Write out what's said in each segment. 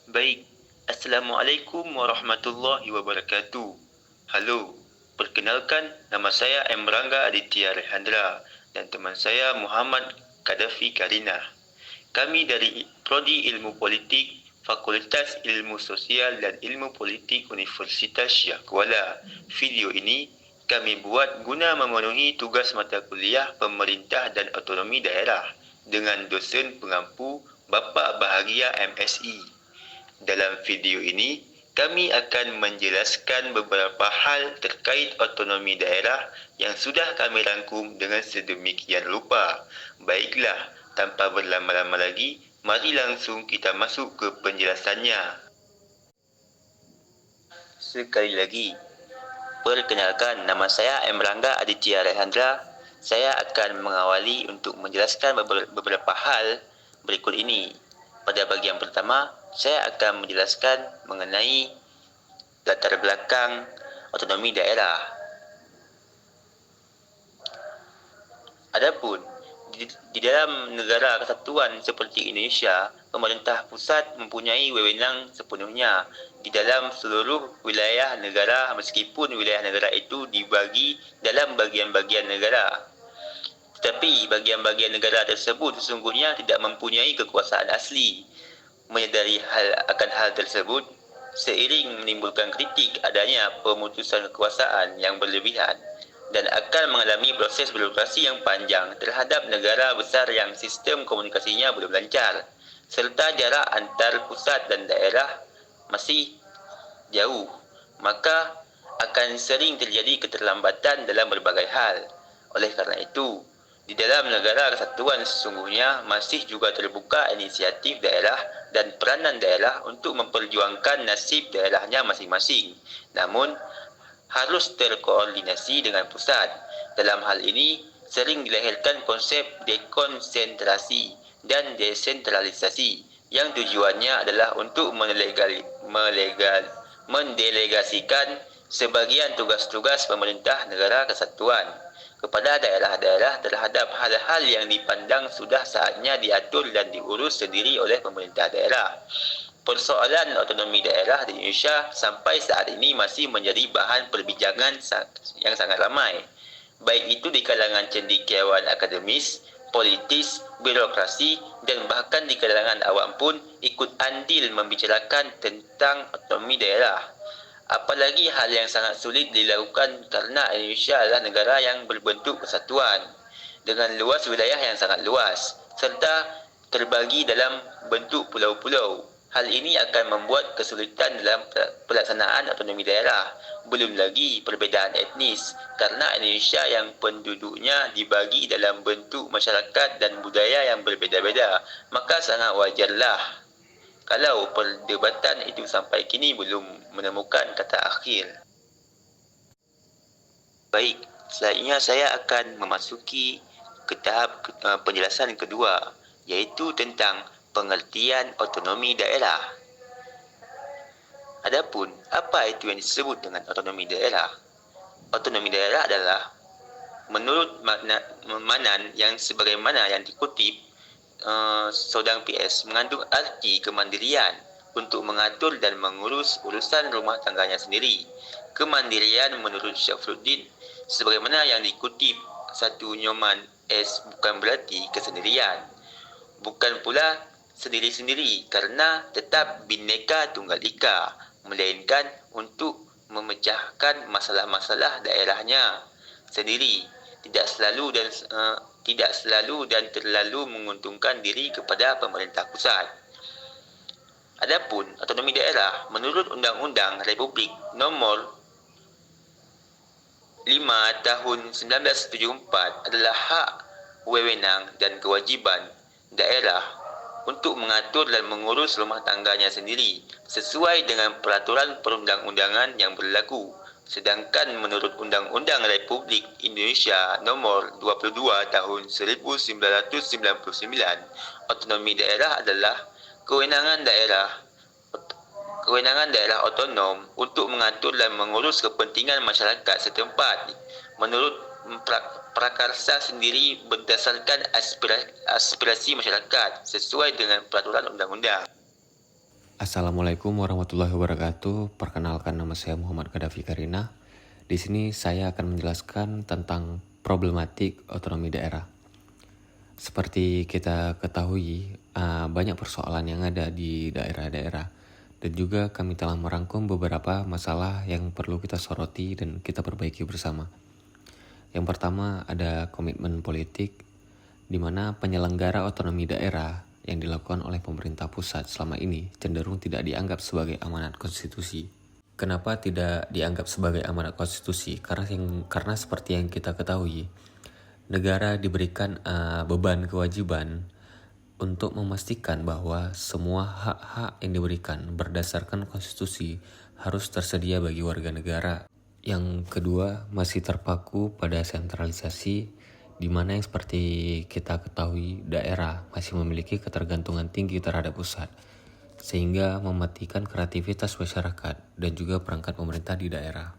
Baik, Assalamualaikum warahmatullahi wabarakatuh. Halo, perkenalkan nama saya M. Rangga Aditya Rehandra dan teman saya Muhammad Kadafi Karina. Kami dari Prodi Ilmu Politik, Fakultas Ilmu Sosial dan Ilmu Politik Universitas Syah Kuala. Video ini kami buat guna memenuhi tugas mata kuliah Pemerintah dan Otonomi Daerah dengan dosen pengampu Bapak Bahagia MSI. Dalam video ini, kami akan menjelaskan beberapa hal terkait otonomi daerah yang sudah kami rangkum dengan sedemikian rupa. Baiklah, tanpa berlama-lama lagi, mari langsung kita masuk ke penjelasannya. Sekali lagi, perkenalkan nama saya M. Rangga Aditya Rehandra. Saya akan mengawali untuk menjelaskan beberapa hal berikut ini. Pada bagian pertama, saya akan menjelaskan mengenai latar belakang otonomi daerah. Adapun di dalam negara kesatuan seperti Indonesia, pemerintah pusat mempunyai wewenang sepenuhnya di dalam seluruh wilayah negara meskipun wilayah negara itu dibagi dalam bagian-bagian negara. Tetapi bagian-bagian negara tersebut sesungguhnya tidak mempunyai kekuasaan asli. Menyadari akan hal tersebut, seiring menimbulkan kritik adanya pemutusan kekuasaan yang berlebihan dan akan mengalami proses birokrasi yang panjang terhadap negara besar yang sistem komunikasinya belum lancar, serta jarak antar pusat dan daerah masih jauh, maka akan sering terjadi keterlambatan dalam berbagai hal. Oleh karena itu, di dalam negara kesatuan sesungguhnya masih juga terbuka inisiatif daerah dan peranan daerah untuk memperjuangkan nasib daerahnya masing-masing. Namun, harus terkoordinasi dengan pusat. Dalam hal ini, sering dilahirkan konsep dekonsentrasi dan desentralisasi yang tujuannya adalah untuk mendelegasikan sebagian tugas-tugas pemerintah negara kesatuan kepada daerah-daerah terhadap hal-hal yang dipandang sudah saatnya diatur dan diurus sendiri oleh pemerintah daerah. Persoalan otonomi daerah di Indonesia sampai saat ini masih menjadi bahan perbincangan yang sangat ramai, baik itu di kalangan cendekiawan akademis, politis, birokrasi, dan bahkan di kalangan awam pun ikut andil membicarakan tentang otonomi daerah. Apalagi hal yang sangat sulit dilakukan karena Indonesia adalah negara yang berbentuk kesatuan dengan luas wilayah yang sangat luas serta terbagi dalam bentuk pulau-pulau. Hal ini akan membuat kesulitan dalam pelaksanaan otonomi daerah. Belum lagi perbezaan etnis karena Indonesia yang penduduknya dibagi dalam bentuk masyarakat dan budaya yang berbeza-beza, maka sangat wajarlah kalau perdebatan itu sampai kini belum menemukan kata akhir. Baik, selanjutnya saya akan memasuki ke tahap penjelasan kedua, yaitu tentang pengertian otonomi daerah. Adapun apa itu yang disebut dengan otonomi daerah? Otonomi daerah adalah menurut Manan yang sebagaimana yang dikutip Sodang PS mengandung arti kemandirian untuk mengatur dan mengurus urusan rumah tangganya sendiri. Kemandirian menurut Syafruddin sebagaimana yang dikutip 1 Nyoman S bukan berarti kesendirian, bukan pula sendiri-sendiri karena tetap Bhinneka Tunggal Ika, melainkan untuk memecahkan masalah-masalah daerahnya sendiri, tidak selalu dan terlalu menguntungkan diri kepada pemerintah pusat. Adapun otonomi daerah menurut Undang-Undang Republik Nomor 5 Tahun 1974 adalah hak, wewenang dan kewajiban daerah untuk mengatur dan mengurus rumah tangganya sendiri sesuai dengan peraturan perundang-undangan yang berlaku. Sedangkan menurut Undang-Undang Republik Indonesia Nomor 22 Tahun 1999, otonomi daerah adalah kewenangan daerah otonom untuk mengatur dan mengurus kepentingan masyarakat setempat menurut prakarsa sendiri berdasarkan aspirasi masyarakat sesuai dengan peraturan undang-undang. Assalamualaikum warahmatullahi wabarakatuh. Perkenalkan, nama saya Muhammad Gaddafi Karina. Di sini saya akan menjelaskan tentang problematik otonomi daerah. Seperti kita ketahui, banyak persoalan yang ada di daerah-daerah, dan juga kami telah merangkum beberapa masalah yang perlu kita soroti dan kita perbaiki bersama. Yang pertama ada komitmen politik, di mana penyelenggara otonomi daerah yang dilakukan oleh pemerintah pusat selama ini cenderung tidak dianggap sebagai amanat konstitusi. Kenapa tidak dianggap sebagai amanat konstitusi? Karena seperti yang kita ketahui, negara diberikan beban kewajiban untuk memastikan bahwa semua hak-hak yang diberikan berdasarkan konstitusi harus tersedia bagi warga negara. Yang kedua, masih terpaku pada sentralisasi, di mana yang seperti kita ketahui daerah masih memiliki ketergantungan tinggi terhadap pusat, sehingga mematikan kreativitas masyarakat dan juga perangkat pemerintah di daerah.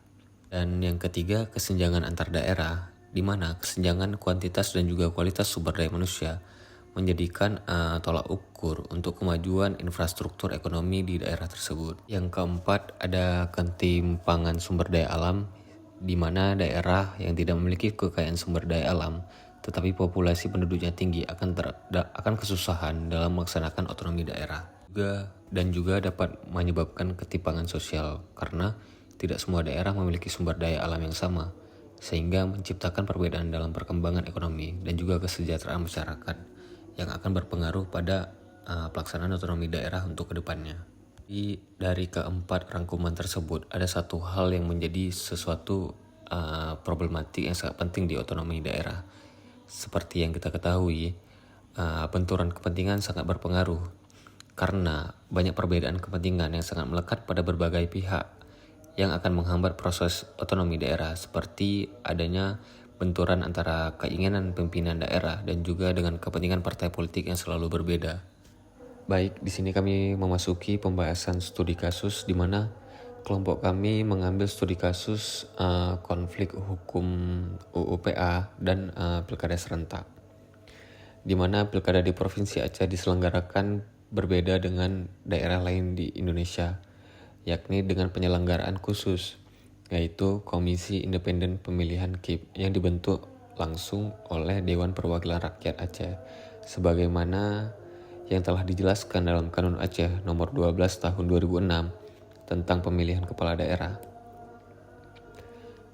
Dan yang ketiga, kesenjangan antar daerah, di mana kesenjangan kuantitas dan juga kualitas sumber daya manusia menjadikan tolak ukur untuk kemajuan infrastruktur ekonomi di daerah tersebut. Yang keempat, ada ketimpangan sumber daya alam, di mana daerah yang tidak memiliki kekayaan sumber daya alam tetapi populasi penduduknya tinggi akan kesusahan dalam melaksanakan otonomi daerah. Dan juga dapat menyebabkan ketimpangan sosial karena tidak semua daerah memiliki sumber daya alam yang sama, sehingga menciptakan perbedaan dalam perkembangan ekonomi dan juga kesejahteraan masyarakat yang akan berpengaruh pada pelaksanaan otonomi daerah untuk kedepannya. Dari keempat rangkuman tersebut, ada satu hal yang menjadi sesuatu problematik yang sangat penting di otonomi daerah. Seperti yang kita ketahui, benturan kepentingan sangat berpengaruh karena banyak perbedaan kepentingan yang sangat melekat pada berbagai pihak yang akan menghambat proses otonomi daerah, seperti adanya benturan antara keinginan pimpinan daerah dan juga dengan kepentingan partai politik yang selalu berbeda. Baik, di sini kami memasuki pembahasan studi kasus, di mana kelompok kami mengambil studi kasus konflik hukum UU-PA dan pilkada serentak, di mana pilkada di Provinsi Aceh diselenggarakan berbeda dengan daerah lain di Indonesia, yakni dengan penyelenggaraan khusus, yaitu Komisi Independen Pemilihan KIP yang dibentuk langsung oleh Dewan Perwakilan Rakyat Aceh, sebagaimana yang telah dijelaskan dalam Kanun Aceh nomor 12 tahun 2006 tentang pemilihan kepala daerah.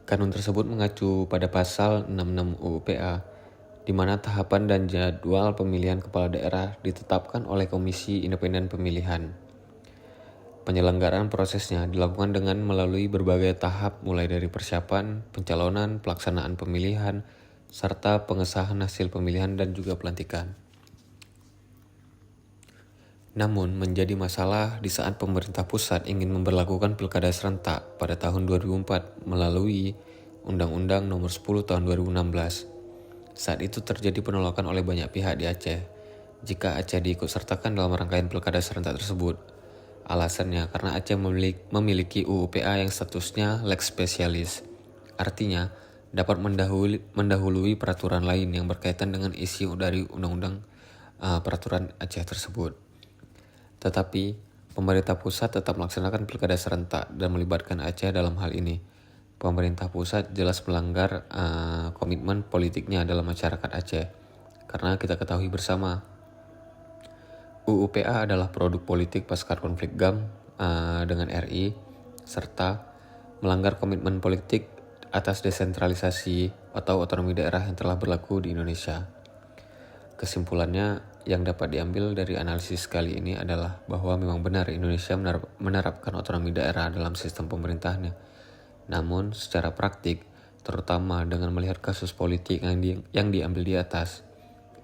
Kanun tersebut mengacu pada pasal 66 UU-PA, di mana tahapan dan jadwal pemilihan kepala daerah ditetapkan oleh Komisi Independen Pemilihan. Penyelenggaraan prosesnya dilakukan dengan melalui berbagai tahap, mulai dari persiapan, pencalonan, pelaksanaan pemilihan, serta pengesahan hasil pemilihan dan juga pelantikan. Namun menjadi masalah di saat pemerintah pusat ingin memberlakukan pilkada serentak pada tahun 2004 melalui Undang-Undang Nomor 10 Tahun 2016. Saat itu terjadi penolakan oleh banyak pihak di Aceh jika Aceh diikutsertakan dalam rangkaian pilkada serentak tersebut. Alasannya karena Aceh memiliki UU-PA yang statusnya lex specialis, artinya dapat mendahului peraturan lain yang berkaitan dengan isi dari undang-undang peraturan Aceh tersebut. Tetapi pemerintah pusat tetap melaksanakan pilkada serentak dan melibatkan Aceh dalam hal ini. Pemerintah pusat jelas melanggar komitmen politiknya dalam masyarakat Aceh, karena kita ketahui bersama UU-PA adalah produk politik pasca konflik GAM dengan RI, serta melanggar komitmen politik atas desentralisasi atau otonomi daerah yang telah berlaku di Indonesia. Kesimpulannya yang dapat diambil dari analisis kali ini adalah bahwa memang benar Indonesia menerapkan otonomi daerah dalam sistem pemerintahannya. Namun secara praktik, terutama dengan melihat kasus politik yang diambil di atas,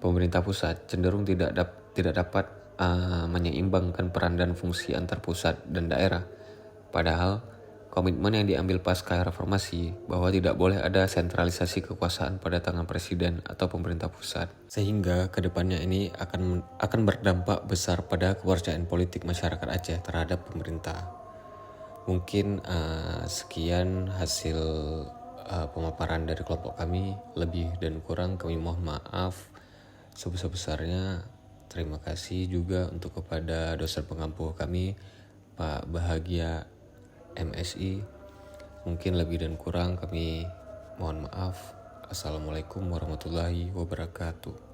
pemerintah pusat cenderung tidak dapat menyeimbangkan peran dan fungsi antar pusat dan daerah. Padahal komitmen yang diambil pasca reformasi bahwa tidak boleh ada sentralisasi kekuasaan pada tangan presiden atau pemerintah pusat, sehingga kedepannya ini akan berdampak besar pada kepercayaan politik masyarakat Aceh terhadap pemerintah. Mungkin sekian hasil pemaparan dari kelompok kami. Lebih dan kurang kami mohon maaf sebesar-besarnya. Terima kasih juga untuk kepada dosen pengampu kami, Pak Bahagia MSI. Mungkin lebih dan kurang kami mohon maaf. Assalamualaikum warahmatullahi wabarakatuh.